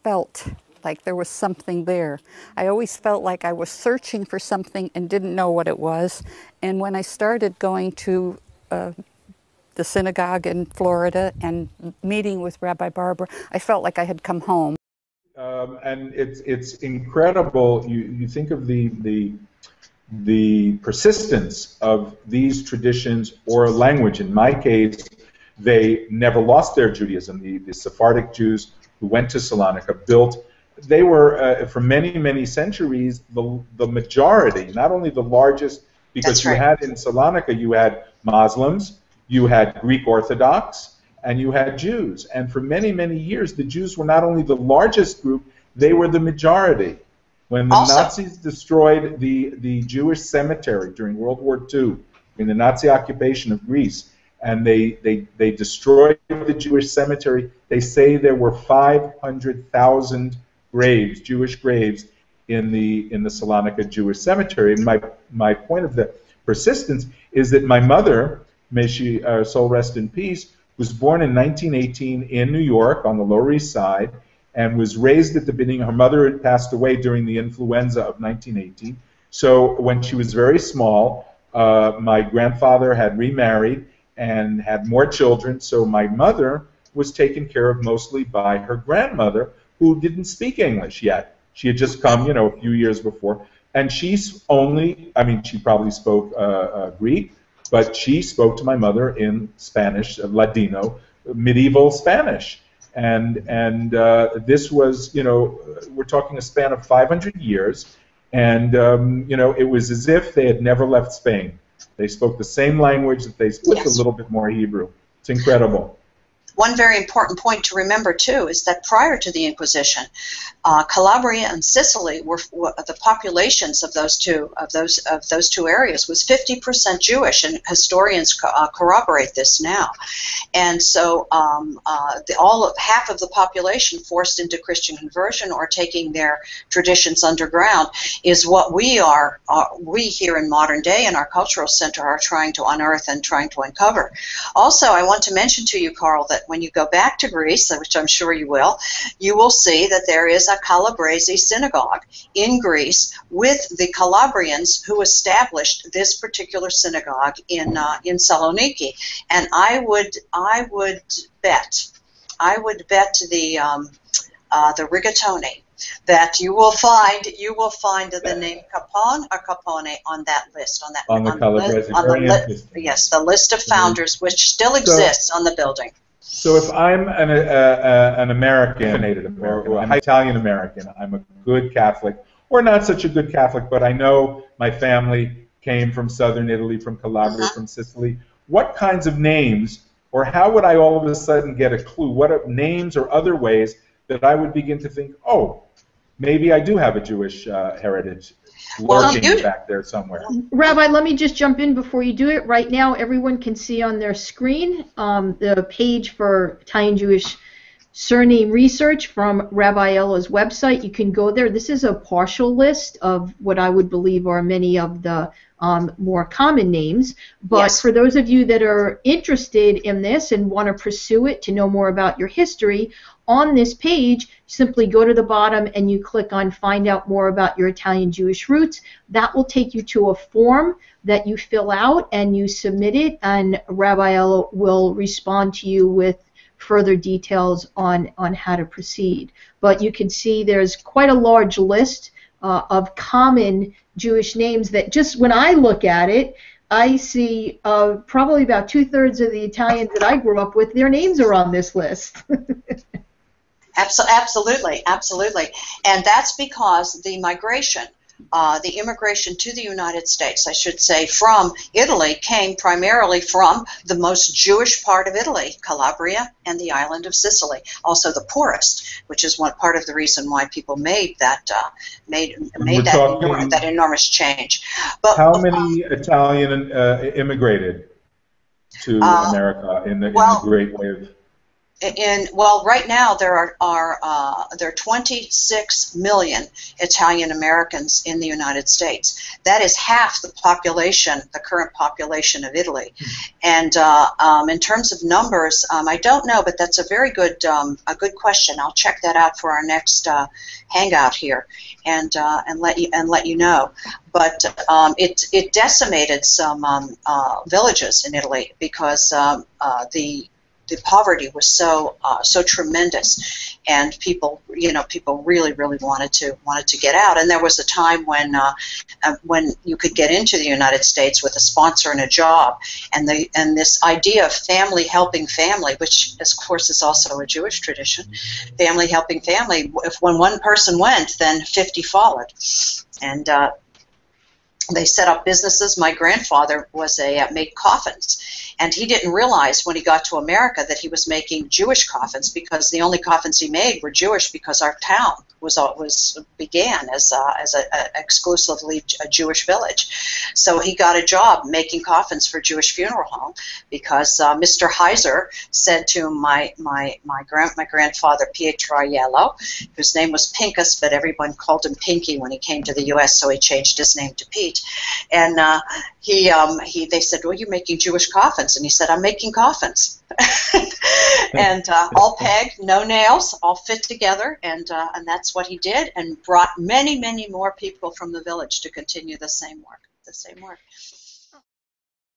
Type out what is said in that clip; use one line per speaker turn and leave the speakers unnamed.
felt like there was something there. I always felt like I was searching for something and didn't know what it was. And when I started going to the synagogue in Florida and meeting with Rabbi Barbara, I felt like I had come home.
And it's incredible. You think of the persistence of these traditions or language. In my case, they never lost their Judaism. The Sephardic Jews who went to Salonika they were, for many, many centuries, the majority, not only the largest, because you had in Salonika, you had Muslims, you had Greek Orthodox, and you had Jews. And for many, many years, the Jews were not only the largest group, they were the majority. When the Nazis destroyed the Jewish cemetery during World War II, in the Nazi occupation of Greece, and they destroyed the Jewish cemetery, they say there were 500,000 graves, Jewish graves, in the Salonika Jewish cemetery. And my point of the persistence is that my mother, may she soul rest in peace, was born in 1918 in New York on the Lower East Side, and was raised at the beginning. Her mother had passed away during the influenza of 1918. So when she was very small, my grandfather had remarried and had more children. So my mother was taken care of mostly by her grandmother, who didn't speak English yet. She had just come, a few years before. And she's only, she probably spoke Greek, but she spoke to my mother in Spanish, Ladino, medieval Spanish. And this was, we're talking a span of 500 years, and it was as if they had never left Spain. They spoke the same language, that they spoke a little bit more Hebrew. It's incredible.
One very important point to remember too is that prior to the Inquisition, Calabria and Sicily were the populations of those two areas was 50% Jewish, and historians corroborate this now. And so half of the population forced into Christian conversion or taking their traditions underground is what we here in modern day in our cultural center are trying to unearth and trying to uncover. Also, I want to mention to you, Carl, that when you go back to Greece, which I'm sure you will see that there is a Calabria Synagogue in Greece with the Calabrians who established this particular synagogue in Saloniki. And I would bet the rigatoni that you will find the name Capone or Capone on that list, the list of founders, which still exists on the building.
So if I'm an American, or I'm Italian American, I'm a good Catholic, or not such a good Catholic, but I know my family came from southern Italy, from Calabria, from Sicily. What kinds of names, or how would I all of a sudden get a clue? What names or other ways that I would begin to think, oh, maybe I do have a Jewish heritage lurking back there somewhere.
Rabbi, let me just jump in before you do it. Right now, everyone can see on their screen the page for Italian Jewish surname research from Rabbi Aiello's website. You can go there. This is a partial list of what I would believe are many of the more common names. But for those of you that are interested in this and want to pursue it, to know more about your history, on this page, simply go to the bottom and you click on Find Out More About Your Italian Jewish Roots. That will take you to a form that you fill out and you submit it, and Rabbi Aiello will respond to you with further details on how to proceed. But you can see there's quite a large list of common Jewish names that just when I look at it, I see probably about 2/3 of the Italians that I grew up with, their names are on this list.
Absolutely, absolutely. And that's because the migration, the immigration to the United States, I should say, from Italy came primarily from the most Jewish part of Italy, Calabria and the island of Sicily, also the poorest, which is one part of the reason why people made that that enormous change. But
how many Italian immigrated to America in the Great Wave?
Well, right now there are 26 million Italian Americans in the United States. That is half the population, the current population of Italy. And in terms of numbers, I don't know, but that's a very good question. I'll check that out for our next hangout here, and let you know. But it decimated some villages in Italy because the poverty was so tremendous, and people really wanted to get out. And there was a time when you could get into the United States with a sponsor and a job, and this idea of family helping family, which of course is also a Jewish tradition, family helping family. When one person went, then 50 followed, and they set up businesses. My grandfather made coffins, and he didn't realize when he got to America that he was making Jewish coffins, because the only coffins he made were Jewish, because our town began as a exclusively a Jewish village. So he got a job making coffins for Jewish funeral home, because Mr. Heiser said to my grandfather Pietro Aiello, whose name was Pincus, but everyone called him Pinky when he came to the U.S., so he changed his name to Pete. And they said, "Well, you're making Jewish coffins," and he said, "I'm making coffins," and all pegged, no nails, all fit together, and that's what he did, and brought many more people from the village to continue the same work.